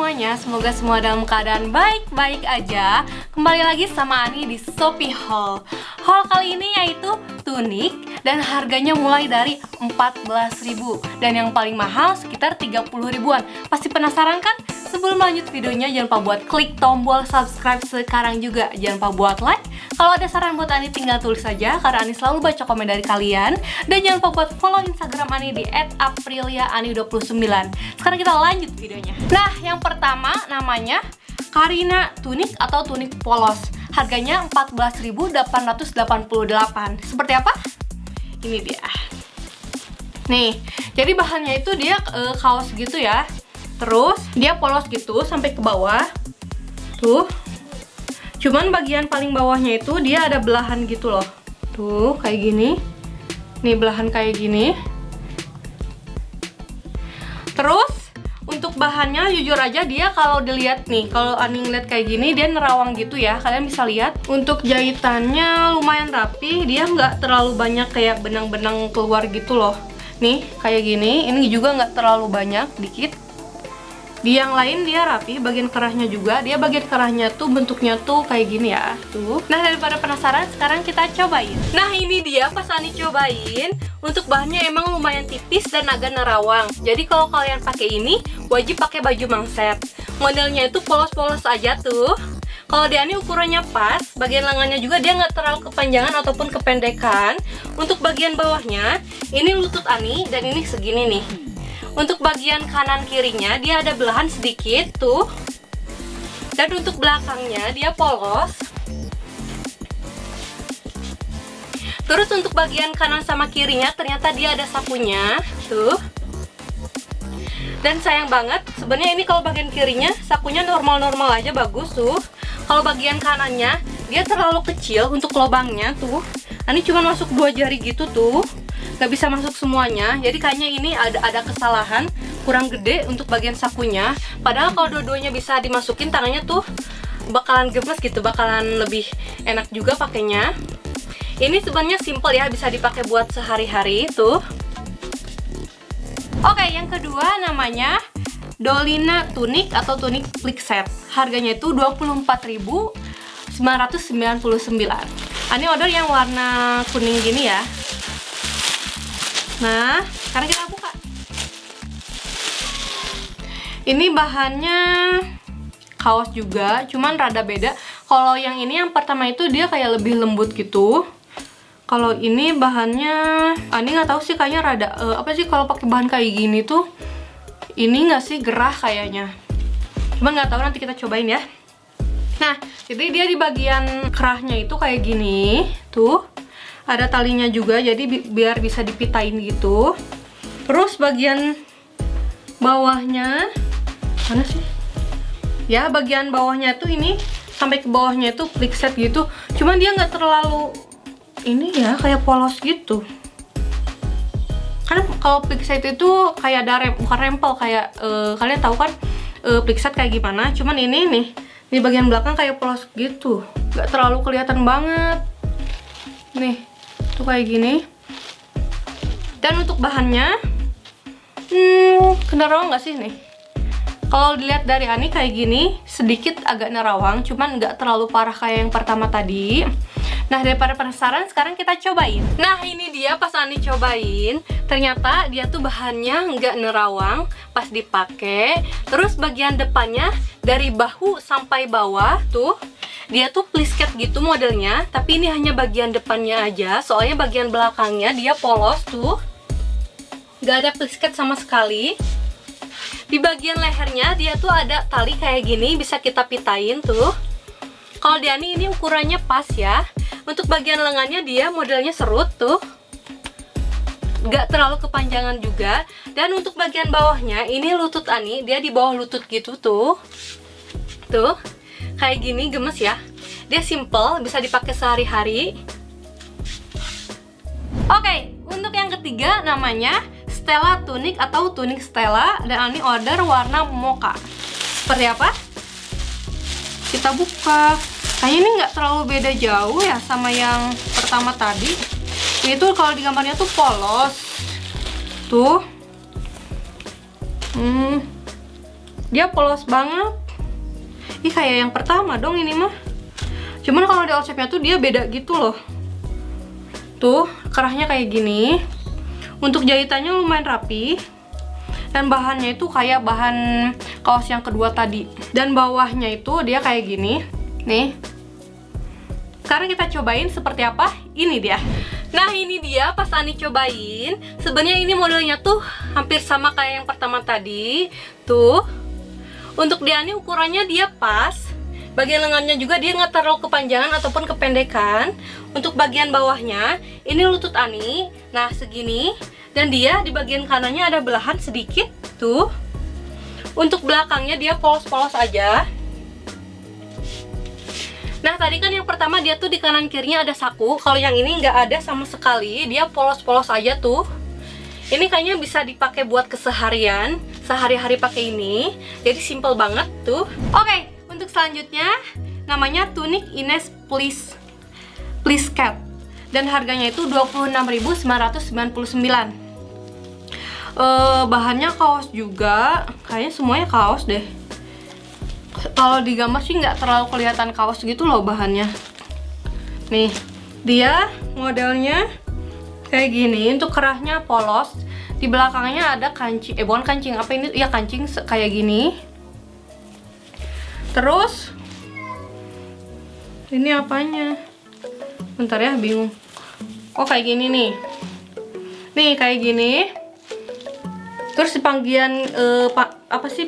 semuanya, semoga semua dalam keadaan baik-baik aja. Kembali lagi sama Ani di Shopee Haul. Haul kali ini yaitu tunik dan harganya mulai dari 14.000 dan yang paling mahal sekitar 30 ribuan. Pasti penasaran kan? Sebelum lanjut videonya jangan lupa buat klik tombol subscribe sekarang juga. Jangan lupa buat like. Kalau ada saran buat Ani tinggal tulis saja karena Ani selalu baca komen dari kalian. Dan jangan lupa buat follow Instagram Ani di @apriliaani29. Sekarang kita lanjut videonya. Nah, yang pertama namanya Karina tunik atau tunik polos. Harganya 14.888. Seperti apa? Ini dia. Nih, jadi bahannya itu dia kaos gitu ya. Terus dia polos gitu sampai ke bawah. Tuh. Cuman bagian paling bawahnya itu dia ada belahan gitu loh. Tuh, kayak gini. Nih belahan kayak gini. Terus untuk bahannya jujur aja dia kalau dilihat nih, kalau Ani ngeliat kayak gini dia nerawang gitu ya. Kalian bisa lihat untuk jahitannya lumayan rapi, dia nggak terlalu banyak kayak benang-benang keluar gitu loh. Nih kayak gini, ini juga nggak terlalu banyak, dikit. Di yang lain dia rapi, bagian kerahnya juga. Dia bagian kerahnya tuh bentuknya tuh kayak gini ya. Tuh. Nah, daripada penasaran, sekarang kita cobain. Nah, ini dia pas Ani cobain. Untuk bahannya emang lumayan tipis dan agak nerawang. Jadi kalau kalian pakai ini, wajib pakai baju mangset. Modelnya itu polos-polos aja tuh. Kalau di Ani ukurannya pas, bagian lengannya juga dia nggak terlalu kepanjangan ataupun kependekan. Untuk bagian bawahnya, ini lutut Ani dan ini segini nih. Untuk bagian kanan kirinya dia ada belahan sedikit tuh. Dan untuk belakangnya dia polos. Terus untuk bagian kanan sama kirinya ternyata dia ada sakunya tuh. Dan sayang banget, sebenarnya ini kalau bagian kirinya sakunya normal-normal aja, bagus tuh. Kalau bagian kanannya dia terlalu kecil untuk lubangnya tuh. Ini cuma masuk 2 jari gitu tuh. Gak bisa masuk semuanya, jadi kayaknya ini ada kesalahan, kurang gede untuk bagian sakunya. Padahal kalau dua-duanya bisa dimasukin, tangannya tuh bakalan gemes gitu, bakalan lebih enak juga pakainya. Ini sebenarnya simple ya, bisa dipakai buat sehari-hari tuh. Oke, yang kedua namanya Dolina tunik atau tunik flick set. Harganya itu 24.999. Ini order yang warna kuning gini ya. Nah, sekarang kita buka. Ini bahannya kaos juga, cuman rada beda. Kalau yang ini yang pertama itu dia kayak lebih lembut gitu. Kalau ini bahannya, Ani nggak tahu sih, kayaknya rada apa sih kalau pakai bahan kayak gini tuh? Ini nggak sih gerah kayaknya. Cuman nggak tahu, nanti kita cobain ya. Nah, jadi dia di bagian kerahnya itu kayak gini, tuh. Ada talinya juga, jadi biar bisa dipitain gitu. Terus bagian bawahnya mana sih? Ya, bagian bawahnya tuh ini sampai ke bawahnya itu flick set gitu. Cuman dia nggak terlalu ini ya, kayak polos gitu. Karena kalau flick set itu kayak ada bukan rempel kayak kalian tahu kan flick set kayak gimana? Cuman ini nih di bagian belakang kayak polos gitu, nggak terlalu kelihatan banget. Nih. Tuh kayak gini. Dan untuk bahannya nerawang nggak sih nih? Kalau dilihat dari Ani kayak gini, sedikit agak nerawang, cuman nggak terlalu parah kayak yang pertama tadi. Nah, daripada penasaran, sekarang kita cobain. Nah, ini dia pas Ani cobain, ternyata dia tuh bahannya nggak nerawang pas dipakai. Terus bagian depannya dari bahu sampai bawah tuh dia tuh plisket gitu modelnya, tapi ini hanya bagian depannya aja, soalnya bagian belakangnya dia polos tuh, gak ada plisket sama sekali. Di bagian lehernya dia tuh ada tali kayak gini, bisa kita pitain tuh. Kalau di Ani ini ukurannya pas ya. Untuk bagian lengannya dia modelnya serut tuh, gak terlalu kepanjangan juga. Dan untuk bagian bawahnya ini lutut Ani, dia di bawah lutut gitu tuh. Tuh kayak gini, gemes ya. Dia simple, bisa dipakai sehari-hari. Oke, untuk yang ketiga namanya Stella tunik atau tunik Stella. Dan ini order warna mocha. Seperti apa? Kita buka. Kayaknya ini nggak terlalu beda jauh ya sama yang pertama tadi. Ini tuh kalau di gambarnya tuh polos. Tuh. Dia polos banget. Ih, kayak yang pertama dong ini mah. Cuman kalau di Allshape-nya tuh dia beda gitu loh. Tuh, kerahnya kayak gini. Untuk jahitannya lumayan rapi. Dan bahannya itu kayak bahan kaos yang kedua tadi. Dan bawahnya itu dia kayak gini. Nih. Sekarang kita cobain seperti apa. Ini dia. Nah, ini dia pas Ani cobain. Sebenarnya ini modelnya tuh hampir sama kayak yang pertama tadi. Tuh. Untuk di Ani ukurannya dia pas. Bagian lengannya juga dia nggak terlalu kepanjangan ataupun kependekan. Untuk bagian bawahnya, ini lutut Ani. Nah, segini. Dan dia di bagian kanannya ada belahan sedikit. Tuh. Untuk belakangnya dia polos-polos aja. Nah, tadi kan yang pertama dia tuh di kanan kirinya ada saku. Kalau yang ini nggak ada sama sekali. Dia polos-polos aja tuh. Ini kayaknya bisa dipakai buat keseharian. Sehari-hari pakai ini. Jadi simple banget tuh. Oke. Untuk selanjutnya namanya Tunic Ines Please Cat dan harganya itu 26.999. Bahannya kaos juga, kayaknya semuanya kaos deh. Kalau di gambar sih nggak terlalu kelihatan kaos gitu loh bahannya. Nih, dia modelnya kayak gini. Untuk kerahnya polos. Di belakangnya ada kancing, bukan kancing, apa ini? Ya kancing kayak gini. Terus ini apanya? Bentar ya, bingung. Oh, kayak gini nih. Nih, kayak gini. Terus di bagian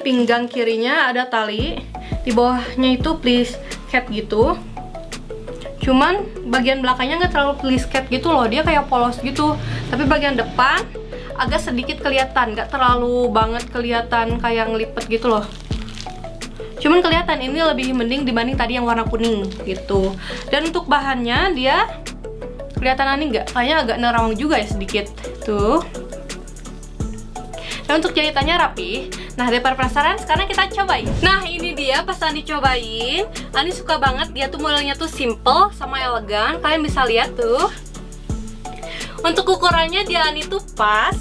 pinggang kirinya ada tali. Di bawahnya itu please cat gitu. Cuman bagian belakangnya nggak terlalu please cat gitu loh. Dia kayak polos gitu. Tapi bagian depan agak sedikit kelihatan, nggak terlalu banget kelihatan kayak ngelipet gitu loh. Cuman kelihatan ini lebih mending dibanding tadi yang warna kuning gitu. Dan untuk bahannya dia kelihatan Ani nggak? Kayaknya agak nerawang juga ya sedikit tuh. Dan untuk jahitannya rapi. Nah, daripada penasaran, sekarang kita cobain. Nah, ini dia pas Ani cobain. Ani suka banget, dia tuh modelnya tuh simple sama elegan. Kalian bisa lihat tuh. Untuk ukurannya dia Ani tuh pas.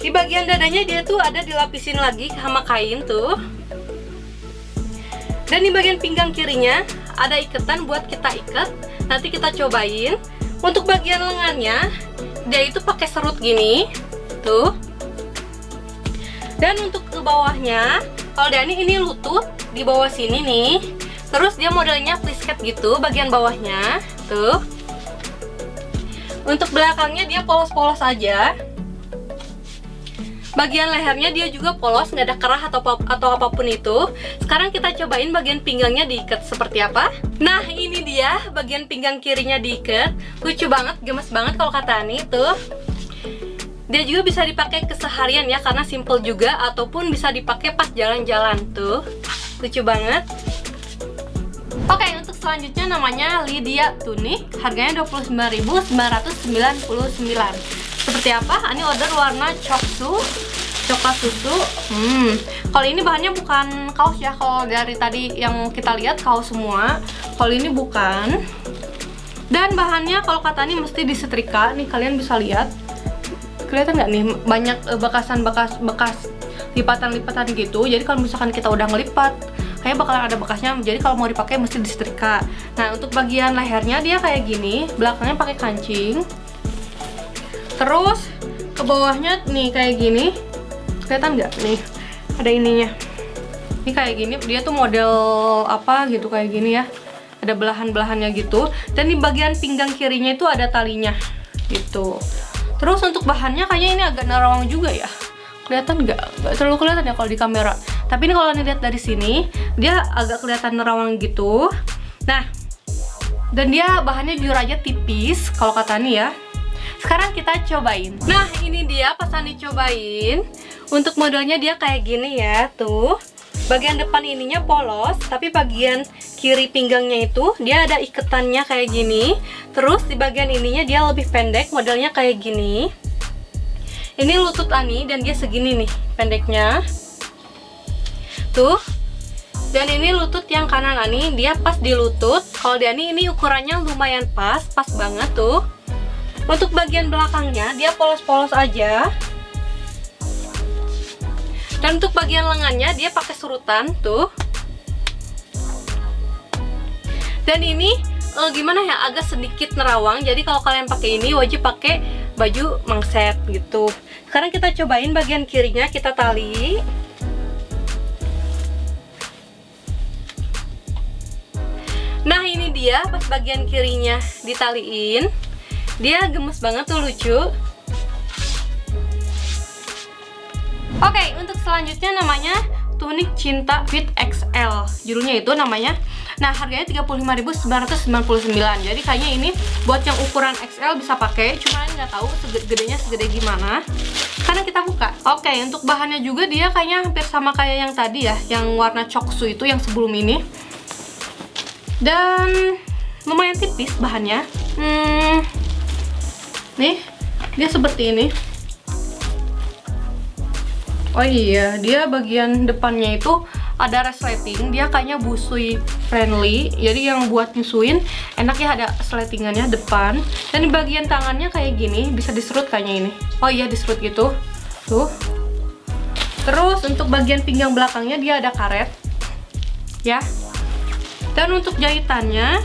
Di bagian dadanya dia tuh ada dilapisin lagi sama kain tuh. Dan di bagian pinggang kirinya ada ikatan buat kita ikat. Nanti kita cobain. Untuk bagian lengannya dia itu pakai serut gini tuh. Dan untuk ke bawahnya, kalau Dani ini lutut di bawah sini nih. Terus dia modelnya please cat gitu bagian bawahnya tuh. Untuk belakangnya dia polos-polos aja. Bagian lehernya dia juga polos, nggak ada kerah atau apapun itu. Sekarang kita cobain bagian pinggangnya diikat seperti apa. Nah, ini dia bagian pinggang kirinya diikat. Lucu banget, gemes banget kalau kata Ani tuh. Dia juga bisa dipakai keseharian ya, karena simple juga, ataupun bisa dipakai pas jalan-jalan tuh. Lucu banget. Oke, untuk selanjutnya namanya Lydia Tunic. Harganya 29.999. Seperti apa? Ini order warna coklat susu. Kalau ini bahannya bukan kaos ya. Kalau dari tadi yang kita lihat kaos semua. Kalau ini bukan. Dan bahannya kalau kata ini mesti disetrika. Nih kalian bisa lihat. Kelihatan nggak nih? Banyak bekas lipatan-lipatan gitu. Jadi kalau misalkan kita udah ngelipat, kayak bakalan ada bekasnya. Jadi kalau mau dipakai mesti disetrika. Nah, untuk bagian lehernya dia kayak gini. Belakangnya pakai kancing. Terus ke bawahnya nih kayak gini. Kelihatan nggak nih? Ada ininya. Ini kayak gini. Dia tuh model apa gitu kayak gini ya. Ada belahan-belahannya gitu. Dan di bagian pinggang kirinya itu ada talinya gitu. Terus untuk bahannya kayaknya ini agak nerawang juga ya. Kelihatan nggak? Nggak terlalu kelihatan ya kalau di kamera. Tapi ini kalau dilihat dari sini, dia agak kelihatan nerawang gitu. Nah, dan dia bahannya jujur aja tipis kalau kata Ani ya. Sekarang kita cobain. Nah, ini dia pas Ani cobain. Untuk modelnya dia kayak gini ya, tuh. Bagian depan ininya polos, tapi bagian kiri pinggangnya itu dia ada iketannya kayak gini. Terus di bagian ininya dia lebih pendek, modelnya kayak gini. Ini lutut Ani dan dia segini nih pendeknya. Tuh. Dan ini lutut yang kanan Ani, dia pas di lutut. Kalau di Ani ini ukurannya lumayan pas banget tuh. Untuk bagian belakangnya dia polos-polos aja. Dan untuk bagian lengannya dia pakai surutan tuh. Dan ini gimana ya, agak sedikit nerawang. Jadi kalau kalian pakai ini wajib pakai baju mangset gitu. Sekarang kita cobain bagian kirinya, kita tali. Nah ini dia pas bagian kirinya ditaliin, dia gemes banget tuh, lucu. Oke, untuk selanjutnya namanya tunik cinta fit XL. Judulnya itu namanya. Nah, harganya 35.999. Jadi kayaknya ini buat yang ukuran XL bisa pakai, cuma nggak tahu gedenya segede gimana. Karena kita buka. Oke, untuk bahannya juga dia kayaknya hampir sama kayak yang tadi ya, yang warna coksu itu yang sebelum ini. Dan lumayan tipis bahannya. Nih, dia seperti ini. Oh iya, dia bagian depannya itu ada resleting, dia kayaknya busui friendly, jadi yang buat nyusuin enak ya, ada resletingannya depan. Dan di bagian tangannya kayak gini, bisa diserut kayaknya ini. Oh iya, diserut gitu tuh. Terus untuk bagian pinggang belakangnya dia ada karet ya. Dan untuk jahitannya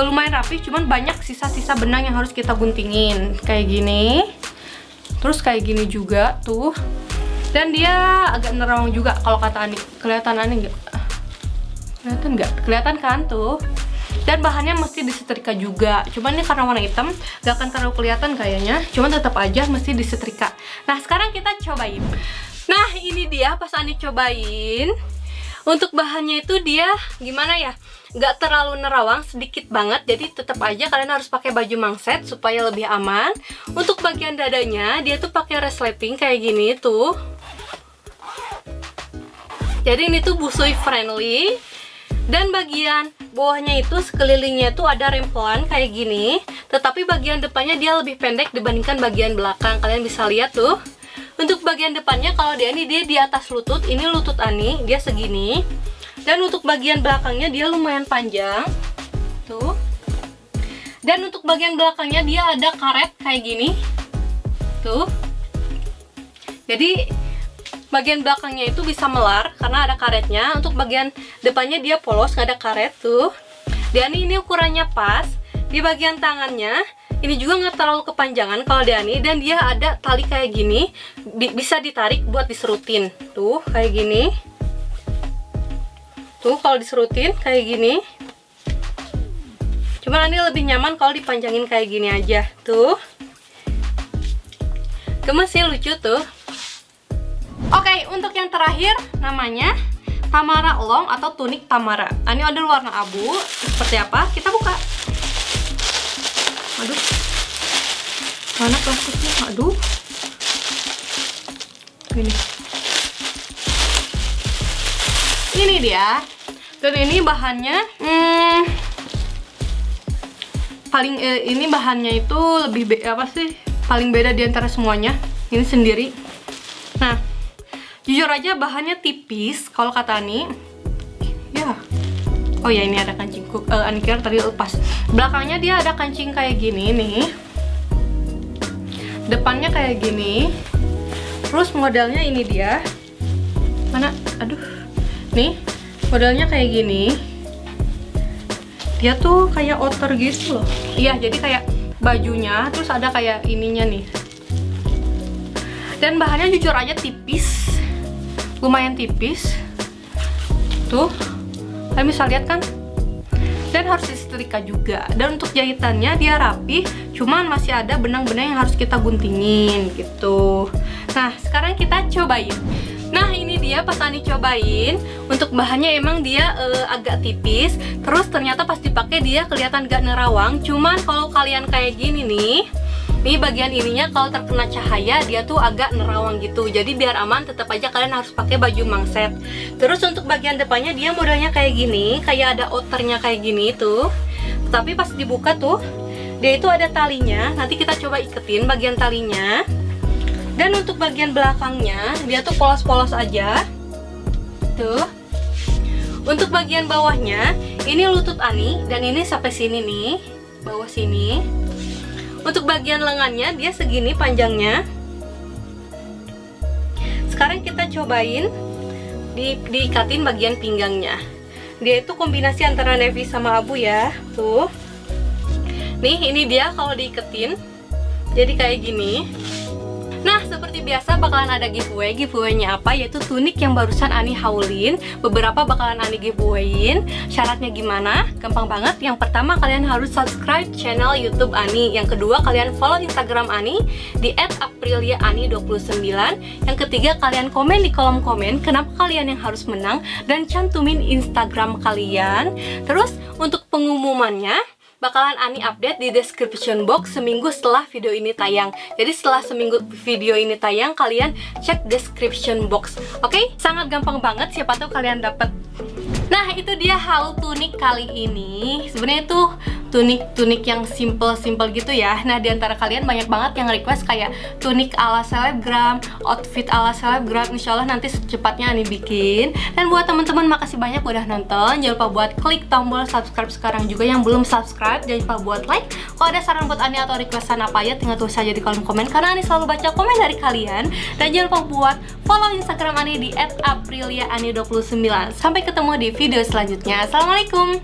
lumayan rapi, cuman banyak sisa-sisa benang yang harus kita guntingin kayak gini. Terus kayak gini juga tuh. Dan dia agak nerawang juga kalau kata Ani. Kelihatan Ani nggak? Kelihatan nggak? Kelihatan kan tuh. Dan bahannya mesti disetrika juga. Cuman ini karena warna hitam nggak akan terlalu kelihatan kayaknya. Cuman tetap aja mesti disetrika. Nah sekarang kita cobain. Nah ini dia pas Ani cobain. Untuk bahannya itu dia gimana ya? Nggak terlalu nerawang, sedikit banget. Jadi tetap aja kalian harus pakai baju mangset supaya lebih aman. Untuk bagian dadanya dia tuh pakai resleting kayak gini tuh. Jadi ini tuh busui friendly. Dan bagian bawahnya itu sekelilingnya tuh ada rempelan kayak gini. Tetapi bagian depannya dia lebih pendek dibandingkan bagian belakang. Kalian bisa lihat tuh. Untuk bagian depannya kalau dia di atas lutut. Ini lutut Ani, dia segini. Dan untuk bagian belakangnya dia lumayan panjang tuh. Dan untuk bagian belakangnya dia ada karet kayak gini tuh. Jadi bagian belakangnya itu bisa melar karena ada karetnya. Untuk bagian depannya dia polos, nggak ada karet tuh. Dan ini ukurannya pas. Di bagian tangannya ini juga nggak terlalu kepanjangan kalau Dani. Dan dia ada tali kayak gini, bisa ditarik buat diserutin tuh kayak gini. Tuh kalau diserutin kayak gini. Cuman ini lebih nyaman kalau dipanjangin kayak gini aja tuh. Gemes sih, lucu tuh. Oke, untuk yang terakhir namanya Tamara Long atau tunik Tamara. Ini ada warna abu. Seperti apa? Kita buka. Aduh, mana plastiknya? Aduh, ini dia. Dan ini bahannya ini bahannya itu lebih apa sih, paling beda di antara semuanya. Ini sendiri. Nah, jujur aja bahannya tipis kalau kata Ani ya. Oh ya, ini ada kancing Ani kira tadi lepas. Belakangnya dia ada kancing kayak gini nih, depannya kayak gini. Terus modelnya ini dia mana, aduh, nih modelnya kayak gini. Dia tuh kayak outer gitu loh. Iya, jadi kayak bajunya terus ada kayak ininya nih. Dan bahannya jujur aja tipis, lumayan tipis tuh, kalian bisa lihat kan. Dan harus disetrika juga. Dan untuk jahitannya dia rapi, cuman masih ada benang-benang yang harus kita guntingin gitu. Nah sekarang kita cobain. Nah ini dia pas Ani cobain. Untuk bahannya emang dia agak tipis. Terus ternyata pas dipakai dia kelihatan gak nerawang. Cuman kalau kalian kayak gini nih bagian ininya kalau terkena cahaya dia tuh agak nerawang gitu. Jadi biar aman tetap aja kalian harus pakai baju mangset. Terus untuk bagian depannya dia modelnya kayak gini, kayak ada outernya kayak gini tuh. Tapi pas dibuka tuh dia itu ada talinya. Nanti kita coba iketin bagian talinya. Dan untuk bagian belakangnya dia tuh polos-polos aja tuh. Untuk bagian bawahnya ini lutut Ani dan ini sampai sini nih, bawah sini. Untuk bagian lengannya dia segini panjangnya. Sekarang kita cobain diikatin bagian pinggangnya. Dia itu kombinasi antara navy sama abu ya. Tuh. Nih, ini dia kalau diiketin. Jadi kayak gini. Nah, seperti biasa bakalan ada giveaway. Giveaway-nya apa? Yaitu tunik yang barusan Ani haulin. Beberapa bakalan Ani giveaway-in. Syaratnya gimana? Gampang banget. Yang pertama, kalian harus subscribe channel YouTube Ani. Yang kedua, kalian follow Instagram Ani di @apriliaani29. Yang ketiga, kalian komen di kolom komen kenapa kalian yang harus menang dan cantumin Instagram kalian. Terus, untuk pengumumannya bakalan Ani update di description box seminggu setelah video ini tayang. Jadi setelah seminggu video ini tayang, kalian cek description box. Oke? Sangat gampang banget, siapa tahu kalian dapat. Nah, itu dia haul tunik kali ini. Sebenarnya itu tunik yang simple gitu ya. Nah, diantara kalian banyak banget yang request kayak tunik ala selebgram, outfit ala selebgram. Insya Allah nanti secepatnya Ani bikin. Dan buat teman-teman, makasih banyak udah nonton. Jangan lupa buat klik tombol subscribe sekarang juga yang belum subscribe. Jangan lupa buat like. Kalau ada saran buat Ani atau requestan apa ya, tinggal tulis saja di kolom komen karena Ani selalu baca komen dari kalian. Dan jangan lupa buat follow Instagram Ani di @apriliaani29. Sampai ketemu di video selanjutnya. Assalamualaikum.